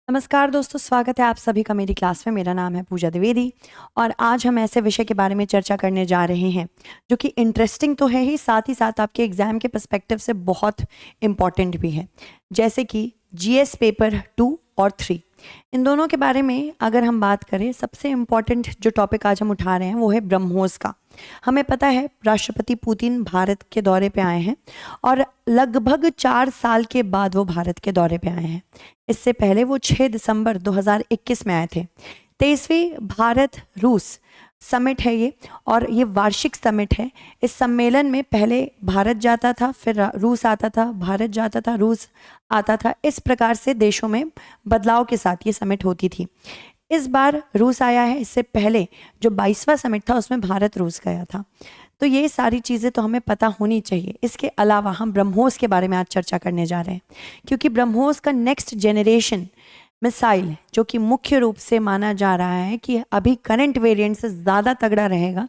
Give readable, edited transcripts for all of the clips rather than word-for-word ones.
नमस्कार दोस्तों, स्वागत है आप सभी का मेरी क्लास में। मेरा नाम है पूजा द्विवेदी और आज हम ऐसे विषय के बारे में चर्चा करने जा रहे हैं जो कि इंटरेस्टिंग तो है ही, साथ ही साथ आपके एग्जाम के पर्सपेक्टिव से बहुत इम्पॉर्टेंट भी है। जैसे कि जीएस पेपर 2 और 3, इन दोनों के बारे में अगर हम बात करें, सबसे इम्पॉर्टेंट जो टॉपिक आज हम उठा रहे हैं वो है ब्रह्मोस का। हमें पता है राष्ट्रपति पुतिन भारत के दौरे पे आए हैं और लगभग 4 साल के बाद वो भारत के दौरे पे आए हैं। इससे पहले वो 6 दिसंबर 2021 में आए थे। 23वीं भारत रूस समिट है ये, और ये वार्षिक समिट है। इस सम्मेलन में पहले भारत जाता था, फिर रूस आता था, भारत जाता था, रूस आता था। इस प्रकार से देशों में बदलाव के साथ ये समिट होती थी। इस बार रूस आया है। इससे पहले जो 22वां समिट था उसमें भारत रूस गया था। तो ये सारी चीज़ें तो हमें पता होनी चाहिए। इसके अलावा हम ब्रह्मोस के बारे में आज चर्चा करने जा रहे हैं, क्योंकि ब्रह्मोस का नेक्स्ट जेनरेशन मिसाइल जो कि मुख्य रूप से माना जा रहा है कि अभी करंट वेरिएंट से ज़्यादा तगड़ा रहेगा,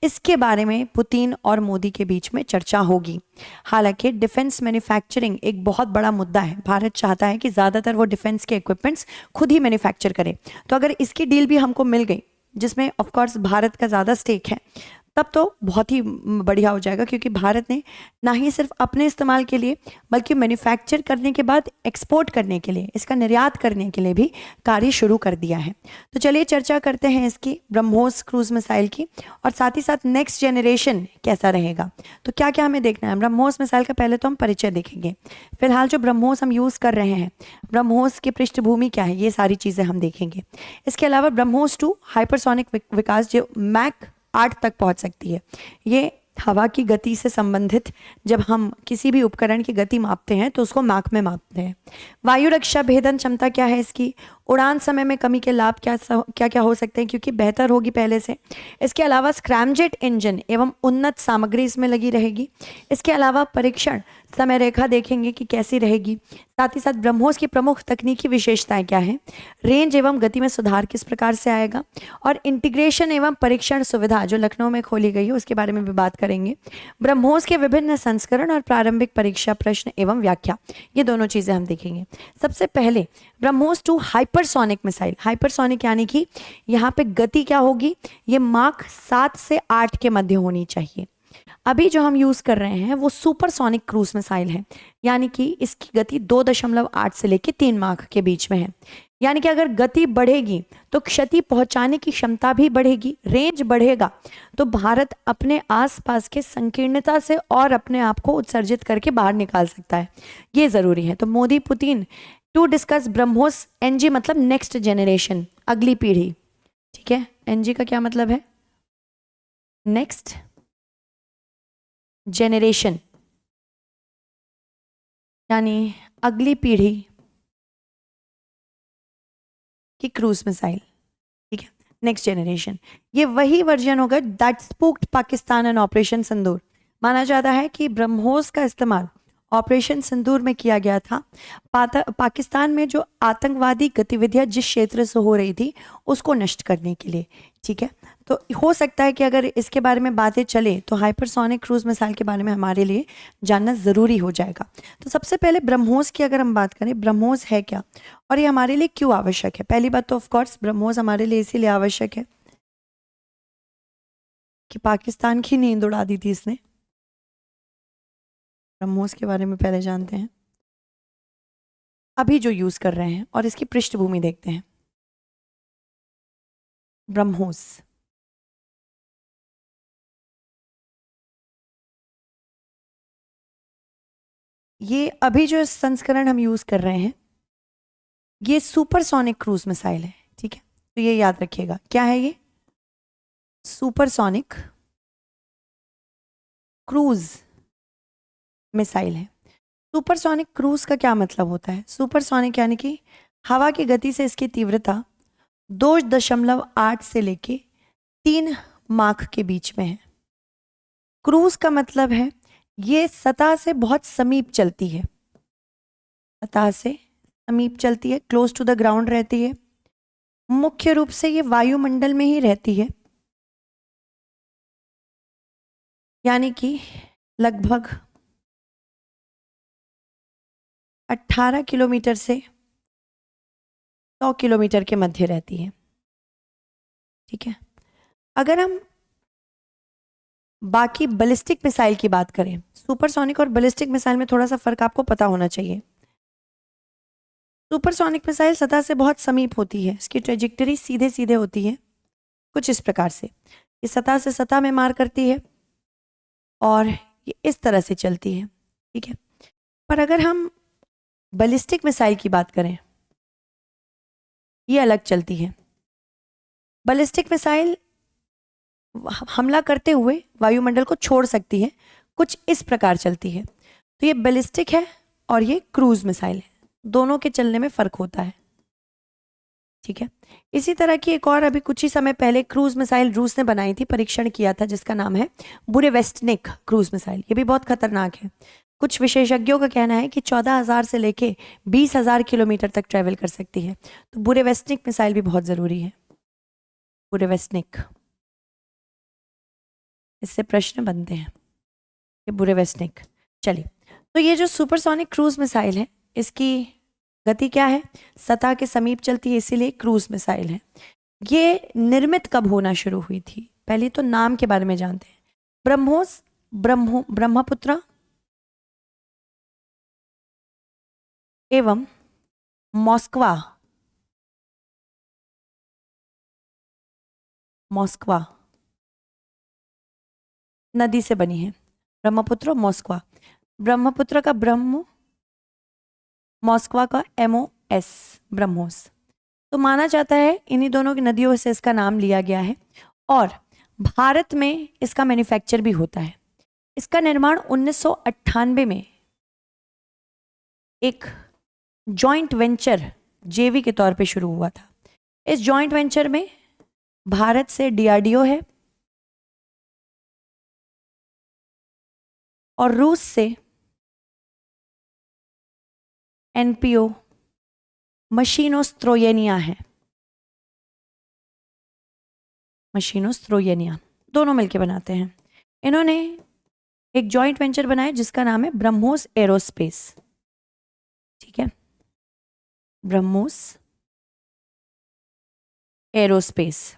इसके बारे में पुतिन और मोदी के बीच में चर्चा होगी। हालांकि डिफेंस मैन्युफैक्चरिंग एक बहुत बड़ा मुद्दा है। भारत चाहता है कि ज़्यादातर वो डिफेंस के इक्विपमेंट्स खुद ही मैन्युफैक्चर करे। तो अगर इसकी डील भी हमको मिल गई, जिसमें ऑफ कोर्स भारत का ज़्यादा स्टेक है, तब तो बहुत ही बढ़िया हो जाएगा, क्योंकि भारत ने ना ही सिर्फ अपने इस्तेमाल के लिए बल्कि मैन्युफैक्चर करने के बाद एक्सपोर्ट करने के लिए, इसका निर्यात करने के लिए भी कार्य शुरू कर दिया है। तो चलिए चर्चा करते हैं इसकी, ब्रह्मोस क्रूज मिसाइल की, और साथ ही साथ नेक्स्ट जेनरेशन कैसा रहेगा। तो क्या क्या हमें देखना है ब्रह्मोस मिसाइल का? पहले तो हम परिचय देखेंगे। फिलहाल जो ब्रह्मोस हम यूज़ कर रहे हैं, ब्रह्मोस की पृष्ठभूमि क्या है, ये सारी चीज़ें हम देखेंगे। इसके अलावा ब्रह्मोस 2 हाइपरसोनिक विकास जो मैक 8 तक पहुंच सकती है। ये हवा की गति से संबंधित, जब हम किसी भी उपकरण की गति मापते हैं तो उसको मैक में मापते हैं। वायु रक्षा भेदन क्षमता क्या है इसकी? उड़ान समय में कमी के लाभ क्या क्या क्या हो सकते हैं, क्योंकि बेहतर होगी पहले से। इसके अलावा स्क्रैमजेट इंजन एवं उन्नत सामग्री इसमें लगी रहेगी। इसके अलावा परीक्षण समय रेखा देखेंगे कि कैसी रहेगी। साथ ही साथ ब्रह्मोस की प्रमुख तकनीकी विशेषताएं क्या हैं, रेंज एवं गति में सुधार किस प्रकार से आएगा, और इंटीग्रेशन एवं परीक्षण सुविधा जो लखनऊ में खोली गई है उसके बारे में भी बात करेंगे। ब्रह्मोस के विभिन्न संस्करण और प्रारंभिक परीक्षा प्रश्न एवं व्याख्या, ये दोनों चीजें हम देखेंगे। सबसे पहले ब्रह्मोस 2 हाइपरसोनिक मिसाइल। हाइपरसोनिक यानी कि यहाँ पे गति क्या होगी, ये माक 7 से 8 के मध्य होनी चाहिए। अभी जो हम यूज कर रहे हैं वो सुपरसोनिक क्रूज मिसाइल है, यानी कि इसकी गति 2.8 से लेकर 3 माख के बीच में है। यानी कि अगर गति बढ़ेगी तो क्षति पहुंचाने की क्षमता भी बढ़ेगी, रेंज बढ़ेगा, तो भारत अपने आसपास के संकीर्णता से और अपने आप को उत्सर्जित करके बाहर निकाल सकता है। ये जरूरी है। तो Modi Putin to discuss BrahMos NG, मतलब नेक्स्ट जेनरेशन, अगली पीढ़ी। ठीक है, एनजी का क्या मतलब है? नेक्स्ट जेनरेशन, यानी अगली पीढ़ी की क्रूज मिसाइल। ठीक है, नेक्स्ट जेनरेशन। ये वही वर्जन होगा that spooked Pakistan and operation Sindoor. माना जाता है कि ब्रह्मोस का इस्तेमाल ऑपरेशन सिंदूर में किया गया था। पाकिस्तान में जो आतंकवादी गतिविधियां जिस क्षेत्र से हो रही थी उसको नष्ट करने के लिए। ठीक है, तो हो सकता है कि अगर इसके बारे में बातें चले तो हाइपरसोनिक क्रूज मिसाइल के बारे में हमारे लिए जानना ज़रूरी हो जाएगा। तो सबसे पहले ब्रह्मोस की अगर हम बात करें, ब्रह्मोस है क्या और ये हमारे लिए क्यों आवश्यक है? पहली बात तो ऑफकोर्स ब्रह्मोस हमारे लिए इसीलिए आवश्यक है कि पाकिस्तान की नींद उड़ा दी थी इसने। ब्रह्मोस के बारे में पहले जानते हैं, अभी जो यूज कर रहे हैं, और इसकी पृष्ठभूमि देखते हैं। ब्रह्मोस ये अभी जो संस्करण हम यूज कर रहे हैं ये सुपरसोनिक क्रूज मिसाइल है। ठीक है, तो ये याद रखिएगा, क्या है ये? सुपरसोनिक क्रूज मिसाइल है। सुपरसोनिक क्रूज का क्या मतलब होता है? सुपरसोनिक यानी कि हवा की गति से इसकी तीव्रता 2.8 से लेके 3 माख के बीच में है। क्रूज का मतलब है ये सतह से बहुत समीप चलती है, सतह से समीप चलती है, क्लोज टू द ग्राउंड रहती है। मुख्य रूप से ये वायुमंडल में ही रहती है, यानी कि लगभग 18 किलोमीटर से 100 किलोमीटर के मध्य रहती है। ठीक है, अगर हम बाकी बैलिस्टिक मिसाइल की बात करें, सुपरसोनिक और बैलिस्टिक मिसाइल में थोड़ा सा फर्क आपको पता होना चाहिए। सुपरसोनिक मिसाइल सतह से बहुत समीप होती है, इसकी ट्रेजेक्टरी सीधे सीधे होती है कुछ इस प्रकार से, ये सतह से सतह में मार करती है और ये इस तरह से चलती है। ठीक है, पर अगर हम बैलिस्टिक मिसाइल की बात करें, ये अलग चलती है। बैलिस्टिक मिसाइल हमला करते हुए वायुमंडल को छोड़ सकती है, कुछ इस प्रकार चलती है। तो ये बैलिस्टिक है और ये क्रूज मिसाइल है, दोनों के चलने में फर्क होता है। ठीक है, इसी तरह की एक और अभी कुछ ही समय पहले क्रूज मिसाइल रूस ने बनाई थी, परीक्षण किया था, जिसका नाम है बुरेवेस्टनिक क्रूज मिसाइल। ये भी बहुत खतरनाक है। कुछ विशेषज्ञों का कहना है कि 14,000 से लेके 20,000 किलोमीटर तक ट्रेवल कर सकती है। तो बुरेवेस्टनिक मिसाइल भी बहुत ज़रूरी है। बुरेवेस्टनिक, इससे प्रश्न बनते हैं, ये बुरेवेस्टनिक। चलिए, तो ये जो सुपरसोनिक क्रूज मिसाइल है, इसकी गति क्या है? सतह के समीप चलती है, इसीलिए क्रूज मिसाइल है। ये निर्मित कब होना शुरू हुई थी? पहले तो नाम के बारे में जानते हैं। ब्रह्मोस, ब्रह्मपुत्र एवं मॉस्कवा, मॉस्कवा नदी से बनी है। ब्रह्मपुत्र, मॉस्कवा, ब्रह्मपुत्र का ब्रह्म, मॉस्कवा का MOS, ब्रह्मोस। तो माना जाता है इन्हीं दोनों की नदियों से इसका नाम लिया गया है और भारत में इसका मैन्युफैक्चर भी होता है। इसका निर्माण 1998 में एक जॉइंट वेंचर JV के तौर पे शुरू हुआ था। इस जॉइंट वेंचर में भारत से DRDO है और रूस से NPO मशीनोस्त्रोयेनिया है। मशीनोस्त्रोयेनिया दोनों मिलकर बनाते हैं। इन्होंने एक जॉइंट वेंचर बनाया जिसका नाम है ब्रह्मोस एरोस्पेस। ठीक है, ब्रह्मोस एरोस्पेस।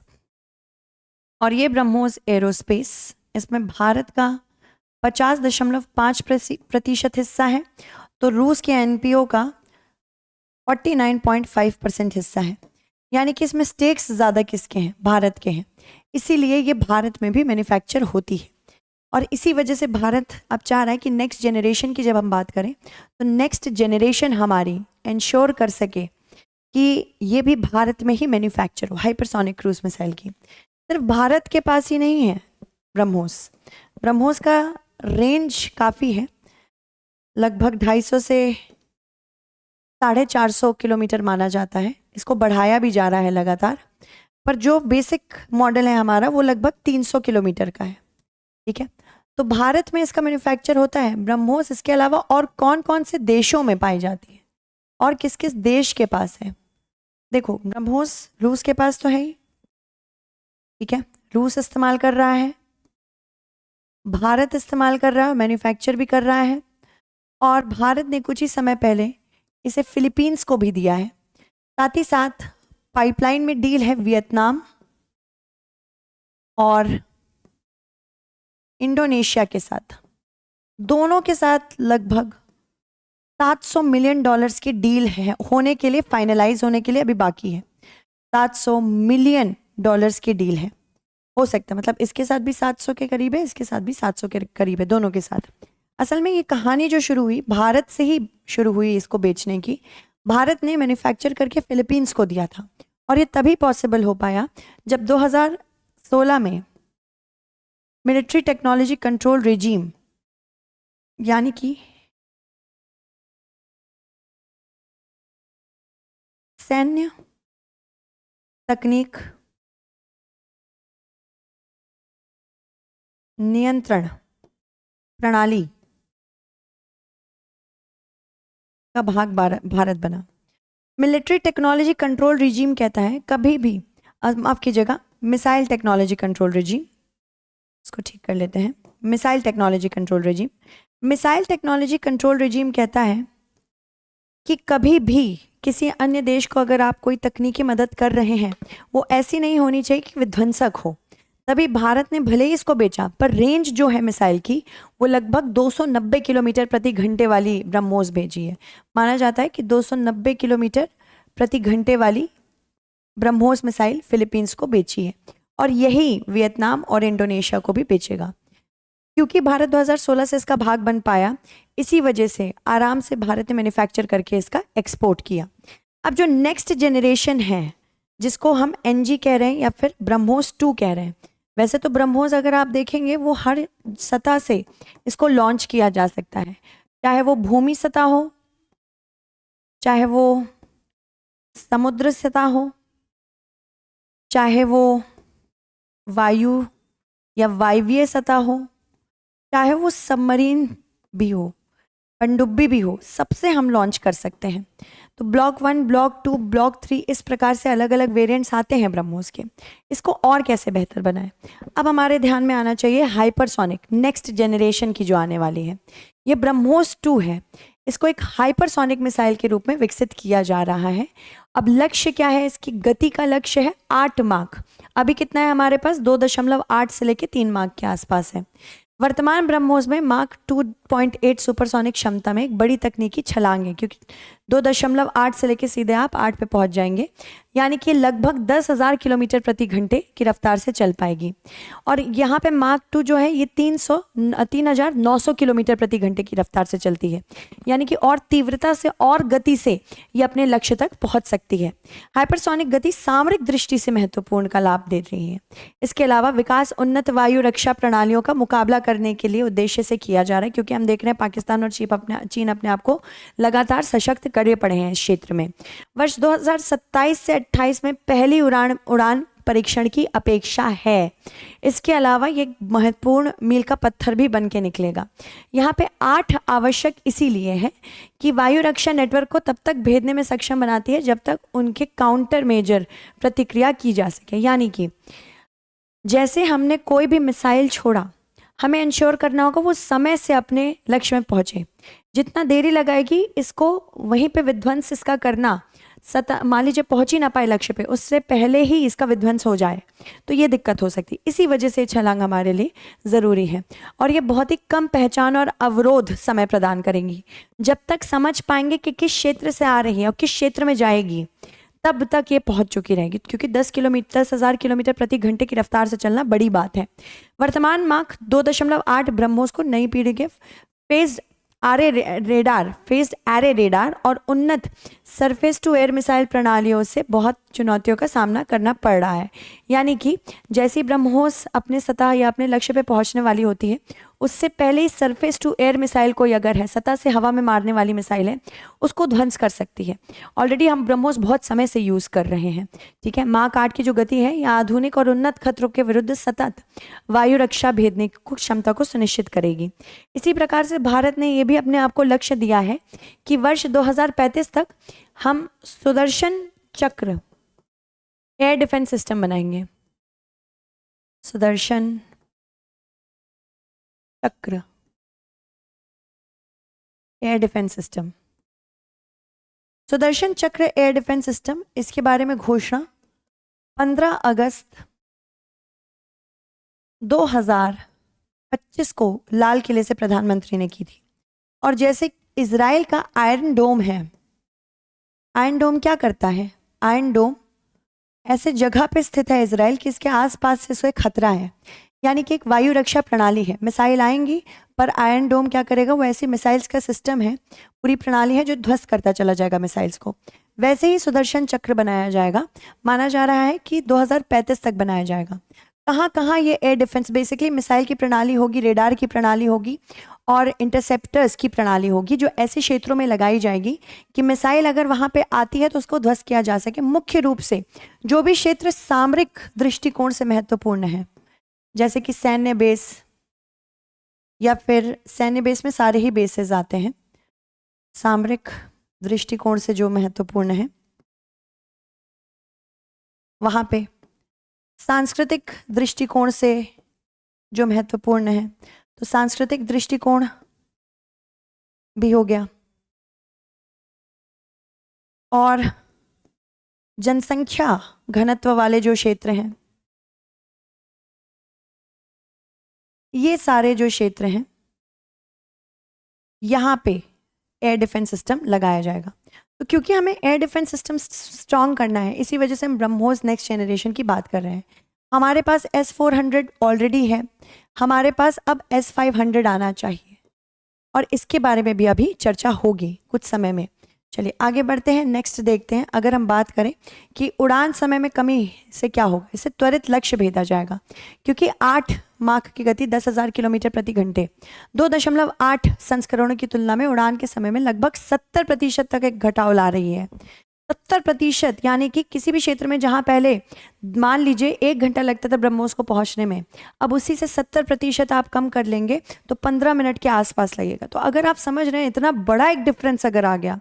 और ये ब्रह्मोस एरोस्पेस, इसमें भारत का 50.5% हिस्सा है, तो रूस के NPO का 49.5% हिस्सा है। यानी कि इसमें स्टेक्स ज़्यादा किसके हैं? भारत के हैं। इसीलिए ये भारत में भी मैन्युफैक्चर होती है और इसी वजह से भारत अब चाह रहा है कि नेक्स्ट जनरेशन की जब हम बात करें तो नेक्स्ट जनरेशन हमारी इंश्योर कर सके कि ये भी भारत में ही मैन्युफैक्चर हो। हाइपरसोनिक क्रूज मिसाइल की सिर्फ भारत के पास ही नहीं है ब्रह्मोस। ब्रह्मोस का रेंज काफ़ी है, लगभग 250 से 450 किलोमीटर माना जाता है। इसको बढ़ाया भी जा रहा है लगातार, पर जो बेसिक मॉडल है हमारा वो लगभग 300 किलोमीटर का है। ठीक है, तो भारत में इसका मैन्युफैक्चर होता है ब्रह्मोस। इसके अलावा और कौन कौन से देशों में पाई जाती है और किस किस देश के पास है? देखो, ब्रह्मोस रूस के पास तो है ही। ठीक है, रूस इस्तेमाल कर रहा है, भारत इस्तेमाल कर रहा है, मैन्युफैक्चर भी कर रहा है और भारत ने कुछ ही समय पहले इसे फिलीपींस को भी दिया है। साथ ही साथ पाइपलाइन में डील है वियतनाम और इंडोनेशिया के साथ। दोनों के साथ लगभग $700 मिलियन की डील है, होने के लिए, फाइनलाइज होने के लिए अभी बाकी है। $700 मिलियन की डील है। हो सकता है, मतलब इसके साथ भी 700 के करीब है, इसके साथ भी 700 के करीब है, दोनों के साथ। असल में ये कहानी जो शुरू हुई भारत से ही शुरू हुई इसको बेचने की। भारत ने मैन्युफैक्चर करके फिलीपींस को दिया था और ये तभी पॉसिबल हो पाया जब 2016 में मिलिट्री टेक्नोलॉजी कंट्रोल रेजिम, यानी कि सैन्य तकनीक नियंत्रण प्रणाली का भाग भारत बना। मिलिट्री टेक्नोलॉजी कंट्रोल रिजीम कहता है कभी भी, माफ कीजिएगा, मिसाइल टेक्नोलॉजी कंट्रोल रिजीम, इसको ठीक कर लेते हैं, missile technology control regime. Missile technology control regime कहता है कि कभी भी किसी अन्य देश को अगर आप कोई तकनीकी मदद कर रहे हैं, वो ऐसी नहीं होनी चाहिए कि विध्वंसक हो। तभी भारत ने भले ही इसको बेचा, पर रेंज जो है मिसाइल की वो लगभग 290 किलोमीटर प्रति घंटे वाली ब्रह्मोस भेजी है। माना जाता है कि 290 किलोमीटर प्रति घंटे वाली ब्रह्मोस मिसाइल फिलीपींस को बेची है, और यही वियतनाम और इंडोनेशिया को भी बेचेगा। क्योंकि भारत 2016 से इसका भाग बन पाया, इसी वजह से आराम से भारत ने मैन्युफैक्चर करके इसका एक्सपोर्ट किया। अब जो नेक्स्ट जनरेशन है, जिसको हम एनजी कह रहे हैं या फिर ब्रह्मोस 2 कह रहे हैं, वैसे तो ब्रह्मोस अगर आप देखेंगे वो हर सतह से इसको लॉन्च किया जा सकता है, चाहे वो भूमि सतह हो, चाहे वो समुद्र सतह हो, चाहे वो वायु या वायवीय सतह हो, चाहे वो सबमरीन भी हो, पनडुब्बी भी हो, सबसे हम लॉन्च कर सकते हैं। तो ब्लॉक 1, ब्लॉक 2, ब्लॉक 3 इस प्रकार से अलग अलग वेरिएंट्स आते हैं ब्रह्मोस के। इसको और कैसे बेहतर बनाएं? अब हमारे ध्यान में आना चाहिए हाइपरसोनिक नेक्स्ट जनरेशन की जो आने वाली है। ये ब्रह्मोस 2 है, इसको एक हाइपरसोनिक मिसाइल के रूप में विकसित किया जा रहा है। अब लक्ष्य क्या है? इसकी गति का लक्ष्य है 8 माक। अभी कितना है हमारे पास? 2.8 से लेके 3 माक के आसपास है। वर्तमान ब्रह्मोस में मार्क 2.8 सुपरसोनिक क्षमता में एक बड़ी तकनीकी छलांग है, क्योंकि 2.8 से लेके सीधे आप 8 पे पहुंच जाएंगे, यानी कि लगभग 10,000 किलोमीटर प्रति घंटे की रफ्तार से चल पाएगी। और यहाँ पे मार्क 2 जो है ये 3,900 किलोमीटर प्रति घंटे की रफ्तार से चलती है, यानी कि और तीव्रता से और गति से ये अपने लक्ष्य तक पहुंच सकती है। हाइपरसोनिक गति सामरिक दृष्टि से महत्वपूर्ण का लाभ दे रही है। इसके अलावा विकास उन्नत वायु रक्षा प्रणालियों का मुकाबला करने के लिए उद्देश्य से किया जा रहा है, क्योंकि हम देख रहे हैं पाकिस्तान और चीन अपने आप को लगातार सशक्त करे पड़े हैं इस क्षेत्र में। वर्ष 2027 से 28 में पहली उड़ान परीक्षण की अपेक्षा है। इसके अलावा ये महत्वपूर्ण मील का पत्थर भी बन के निकलेगा। यहाँ पे 8 आवश्यक इसीलिए है कि वायु रक्षा नेटवर्क को तब तक भेदने में सक्षम बनाती है जब तक उनके काउंटर मेजर प्रतिक्रिया की जा सके। यानी कि जैसे हमने कोई भी मिसाइल छोड़ा, हमें इंश्योर करना होगा वो समय से अपने लक्ष्य में पहुंचे। जितना देरी लगाएगी इसको वहीं पे विध्वंस इसका करना, मान लीजिए पहुंच ही ना पाए लक्ष्य पे, उससे पहले ही इसका विध्वंस हो जाए, तो ये दिक्कत हो सकती है। इसी वजह से छलांग हमारे लिए ज़रूरी है, और ये बहुत ही कम पहचान और अवरोध समय प्रदान करेंगी। जब तक समझ पाएंगे कि किस क्षेत्र से आ रही है और किस क्षेत्र में जाएगी, तब तक ये पहुंच चुकी रहेगी, क्योंकि 10,000 किलोमीटर प्रति घंटे की रफ्तार से चलना बड़ी बात है। वर्तमान मार्क 2.8 ब्रह्मोस को नई पीढ़ी के फेज्ड एरे रेडार और उन्नत सरफेस टू एयर मिसाइल प्रणालियों से बहुत चुनौतियों का सामना करना पड़ रहा है। यानी कि जैसी ब्रह्मोस अपने सतह या अपने लक्ष्य पे पहुंचने वाली होती है, उससे पहले ही सरफेस टू एयर मिसाइल कोई अगर है, सतह से हवा में मारने वाली मिसाइल है, उसको ध्वंस कर सकती है। ऑलरेडी हम ब्रह्मोस बहुत समय से यूज़ कर रहे हैं। ठीक है, मार्क 8 की जो गति है यह आधुनिक और उन्नत खतरों के विरुद्ध सतत वायु रक्षा भेदने की क्षमता को सुनिश्चित करेगी। इसी प्रकार से भारत ने यह भी अपने आप को लक्ष्य दिया है कि वर्ष 2035 तक हम सुदर्शन चक्र एयर डिफेंस सिस्टम बनाएंगे। सुदर्शन चक्र एयर डिफेंस सिस्टम, सुदर्शन चक्र एयर डिफेंस सिस्टम, इसके बारे में घोषणा 15 अगस्त 2025 को लाल किले से प्रधानमंत्री ने की थी। और जैसे इजराइल का आयरन डोम है, आयरन डोम क्या करता है? आयरन डोम ऐसे जगह पे स्थित है इजराइल कि इसके आसपास से उसे खतरा है, यानी कि एक वायु रक्षा प्रणाली है। मिसाइल आएंगी, पर आयरन डोम क्या करेगा? वो ऐसी मिसाइल्स का सिस्टम है, पूरी प्रणाली है जो ध्वस्त करता चला जाएगा मिसाइल्स को। वैसे ही सुदर्शन चक्र बनाया जाएगा, माना जा रहा है कि 2035 तक बनाया जाएगा। कहाँ कहाँ ये एयर डिफेंस, बेसिकली मिसाइल की प्रणाली होगी, रेडार की प्रणाली होगी और इंटरसेप्टर्स की प्रणाली होगी, जो ऐसे क्षेत्रों में लगाई जाएगी कि मिसाइल अगर वहाँ पे आती है तो उसको ध्वस्त किया जा सके। मुख्य रूप से जो भी क्षेत्र सामरिक दृष्टिकोण से महत्वपूर्ण है, जैसे कि सैन्य बेस, या फिर सैन्य बेस में सारे ही बेसेस आते हैं, सामरिक दृष्टिकोण से जो महत्वपूर्ण है, वहाँ पे सांस्कृतिक दृष्टिकोण से जो महत्वपूर्ण है, तो सांस्कृतिक दृष्टिकोण भी हो गया। और जनसंख्या घनत्व वाले जो क्षेत्र हैं, ये सारे जो क्षेत्र हैं, यहाँ पे एयर डिफेंस सिस्टम लगाया जाएगा। तो क्योंकि हमें एयर डिफेंस सिस्टम स्ट्रॉन्ग करना है, इसी वजह से हम ब्रह्मोस नेक्स्ट जनरेशन की बात कर रहे हैं। हमारे पास S-400 ऑलरेडी है, हमारे पास अब S-500 आना चाहिए और इसके बारे में भी अभी चर्चा होगी कुछ समय में। चलिए आगे बढ़ते हैं, नेक्स्ट देखते हैं। अगर हम बात करें कि उड़ान समय में कमी से क्या होगा, इससे त्वरित लक्ष्य भेदा जाएगा, क्योंकि 8 माख की गति 10,000 किलोमीटर प्रति घंटे 2.8 संस्करणों की तुलना में उड़ान के समय में लगभग 70% तक एक घटाव ला रही है। 70%, यानी कि किसी भी क्षेत्र में जहां पहले मान लीजिए 1 घंटा लगता था ब्रह्मोस को पहुंचने में, अब उसी से 70% आप कम कर लेंगे तो 15 मिनट के आसपास लगेगा। तो अगर आप समझ रहे हैं इतना बड़ा एक डिफरेंस अगर आ गया,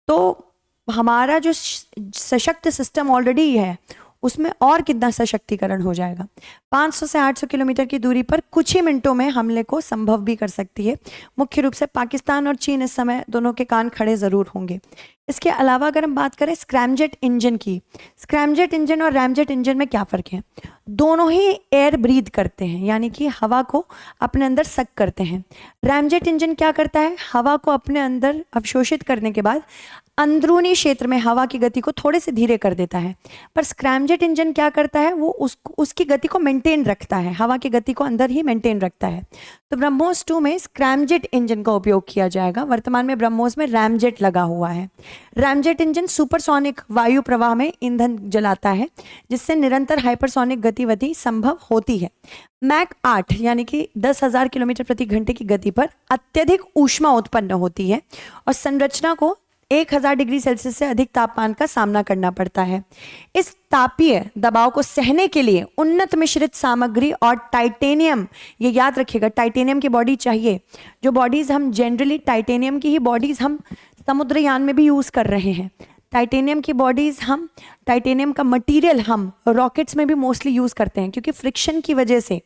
तो हमारा जो सशक्त सिस्टम ऑलरेडी है उसमें और कितना सशक्तिकरण हो जाएगा। 500 से 800 किलोमीटर की दूरी पर कुछ ही मिनटों में हमले को संभव भी कर सकती है। मुख्य रूप से पाकिस्तान और चीन इस समय दोनों के कान खड़े जरूर होंगे। इसके अलावा अगर हम बात करें स्क्रैमजेट इंजन की, स्क्रैमजेट इंजन और रैमजेट इंजन में क्या फ़र्क है? दोनों ही एयर ब्रीथ करते हैं, यानी कि हवा को अपने अंदर सक करते हैं। रैमजेट इंजन क्या करता है? हवा को अपने अंदर अवशोषित करने के बाद अंदरूनी क्षेत्र में हवा की गति को थोड़े से धीरे कर देता है। पर स्क्रैमजेट इंजन क्या करता है? वो उसकी गति को मेंटेन रखता है, हवा की गति को अंदर ही मेंटेन रखता है। तो ब्रह्मोस 2 में स्क्रैमजेट इंजन का उपयोग किया जाएगा। वर्तमान में ब्रह्मोस में रैमजेट लगा हुआ है। रैमजेट इंजन सुपरसोनिक वायु प्रवाह में ईंधन जलाता है, जिससे निरंतर हाइपरसोनिक गतिविधि संभव होती है। मैक 8 यानी कि 10,000 किलोमीटर प्रति घंटे की गति पर अत्यधिक ऊष्मा उत्पन्न होती है और संरचना को 1000 डिग्री सेल्सियस से अधिक तापमान का सामना करना पड़ता है। इस तापीय दबाव को सहने के लिए उन्नत मिश्रित सामग्री और टाइटेनियम, ये याद रखिएगा, टाइटेनियम की बॉडी चाहिए। जो बॉडीज हम जनरली टाइटेनियम की ही बॉडीज हम समुद्रयान में भी यूज कर रहे हैं। टाइटेनियम की बॉडीज हम, टाइटेनियम का मटेरियल हम रॉकेट्स में भी मोस्टली यूज करते हैं, क्योंकि फ्रिक्शन की वजह से,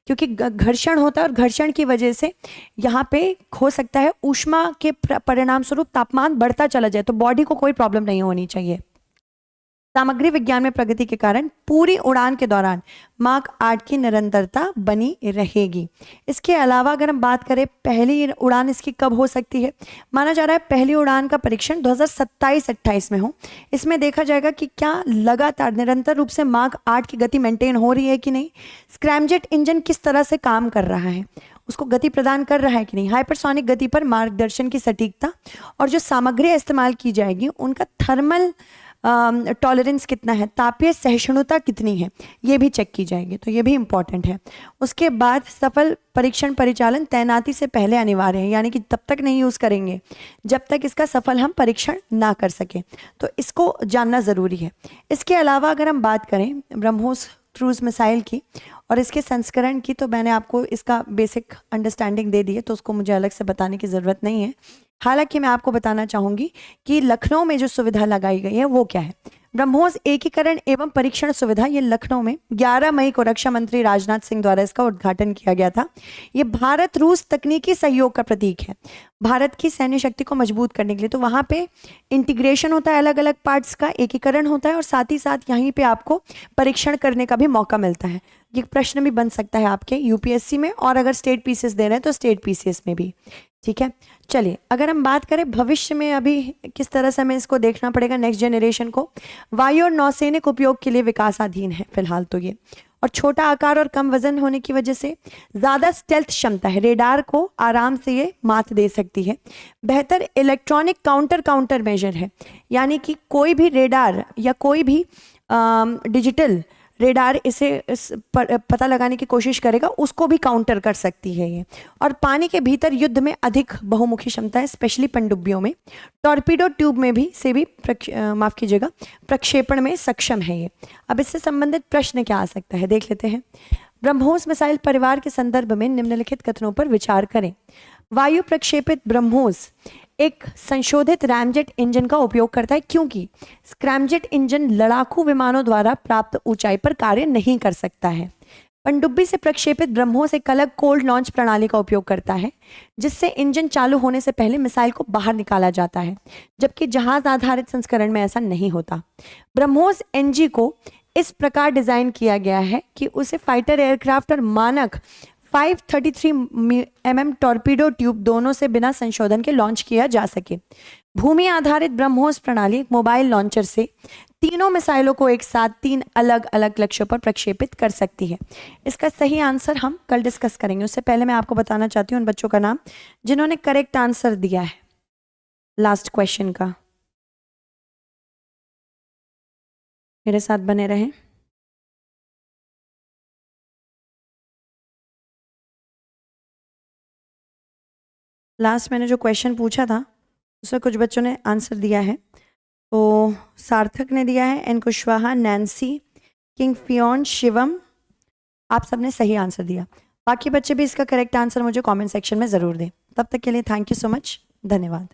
क्योंकि घर्षण होता है और घर्षण की वजह से यहाँ पे हो सकता है ऊष्मा के परिणाम स्वरूप तापमान बढ़ता चला जाए, तो बॉडी को कोई प्रॉब्लम नहीं होनी चाहिए। सामग्री विज्ञान में प्रगति के कारण पूरी उड़ान के दौरान मार्क 8 की निरंतरता बनी रहेगी। इसके अलावा अगर हम बात करें पहली उड़ान इसकी कब हो सकती है, माना जा रहा है पहली उड़ान का परीक्षण 2027-28 में हो। इसमें देखा जाएगा कि क्या लगातार निरंतर रूप से मार्क 8 की गति मेंटेन हो रही है कि नहीं, स्क्रैमजेट इंजन किस तरह से काम कर रहा है, उसको गति प्रदान कर रहा है कि नहीं, हाइपरसोनिक गति पर मार्गदर्शन की सटीकता और जो सामग्री इस्तेमाल की जाएगी उनका थर्मल टॉलरेंस कितना है, तापीय सहिष्णुता कितनी है, ये भी चेक की जाएगी। तो ये भी इंपॉर्टेंट है। उसके बाद सफल परीक्षण परिचालन तैनाती से पहले अनिवार्य है, यानी कि तब तक नहीं यूज़ करेंगे जब तक इसका सफल हम परीक्षण ना कर सके, तो इसको जानना ज़रूरी है। इसके अलावा अगर हम बात करें ब्रह्मोस क्रूज मिसाइल की और इसके संस्करण की, तो मैंने आपको इसका बेसिक अंडरस्टैंडिंग दे दी है, तो उसको मुझे अलग से बताने की ज़रूरत नहीं है। हालांकि मैं आपको बताना चाहूँगी कि लखनऊ में जो सुविधा लगाई गई है वो क्या है। ब्रह्मोस एकीकरण एवं परीक्षण सुविधा, ये लखनऊ में 11 मई को रक्षा मंत्री राजनाथ सिंह द्वारा इसका उद्घाटन किया गया था। ये भारत रूस तकनीकी सहयोग का प्रतीक है, भारत की सैन्य शक्ति को मजबूत करने के लिए। तो वहाँ पे इंटीग्रेशन होता है, अलग अलग पार्ट्स का एकीकरण होता है और साथ ही साथ यहीं पे आपको परीक्षण करने का भी मौका मिलता है। ये प्रश्न भी बन सकता है आपके यूपीएससी में, और अगर स्टेट पीसीएस दे रहे हैं तो स्टेट पीसीएस में भी। ठीक है, चलिए अगर हम बात करें भविष्य में अभी किस तरह से हमें इसको देखना पड़ेगा नेक्स्ट जनरेशन को, वायु और नौसैनिक उपयोग के लिए विकासाधीन है फिलहाल तो ये, और छोटा आकार और कम वजन होने की वजह से ज़्यादा स्टेल्थ क्षमता है, रेडार को आराम से ये मात दे सकती है। बेहतर इलेक्ट्रॉनिक काउंटर मेजर है, यानी कि कोई भी रेडार या कोई भी डिजिटल रेडार इसे पता लगाने की कोशिश करेगा, उसको भी काउंटर कर सकती है ये। और पानी के भीतर युद्ध में अधिक बहुमुखी क्षमता है, स्पेशली पनडुब्बियों में। टॉर्पीडो ट्यूब में भी से भी प्रक्षेपण में सक्षम है ये। अब इससे संबंधित प्रश्न क्या आ सकता है देख लेते हैं। ब्रह्मोस मिसाइल परिवार के संदर्भ में निम्नलिखित कथनों पर विचार करें। वायु प्रक्षेपित ब्रह्मोस एक संशोधित रैमजेट इंजन का उपयोग करता है, क्योंकि स्क्रैमजेट इंजन लड़ाकू विमानों द्वारा प्राप्त ऊंचाई पर कार्य नहीं कर सकता है। पनडुब्बी से प्रक्षेपित ब्रह्मोस एक अलग कोल्ड लॉन्च प्रणाली का उपयोग करता है, जिससे इंजन चालू होने से पहले मिसाइल को बाहर निकाला जाता है, जबकि जहाज आधारित संस्करण में ऐसा नहीं होता। ब्रह्मोस एनजी को इस प्रकार डिजाइन किया गया है कि उसे फाइटर एयरक्राफ्ट और मानक 533 टॉर्पीडो ट्यूब दोनों से बिना संशोधन के लॉन्च किया जा सके। भूमि आधारित ब्रह्मोस प्रणाली एक मोबाइल लॉन्चर से तीनों मिसाइलों को एक साथ 3 अलग अलग लक्ष्यों पर प्रक्षेपित कर सकती है। इसका सही आंसर हम कल डिस्कस करेंगे। उससे पहले मैं आपको बताना चाहती हूँ उन बच्चों का नाम जिन्होंने करेक्ट आंसर दिया है लास्ट क्वेश्चन का। मेरे साथ बने रहें। लास्ट मैंने जो क्वेश्चन पूछा था उसमें कुछ बच्चों ने आंसर दिया है। तो सार्थक ने दिया है, एन कुशवाहा, नैन्सी, किंग फियोन, शिवम, आप सबने सही आंसर दिया। बाकी बच्चे भी इसका करेक्ट आंसर मुझे कमेंट सेक्शन में ज़रूर दें। तब तक के लिए थैंक यू सो मच, धन्यवाद।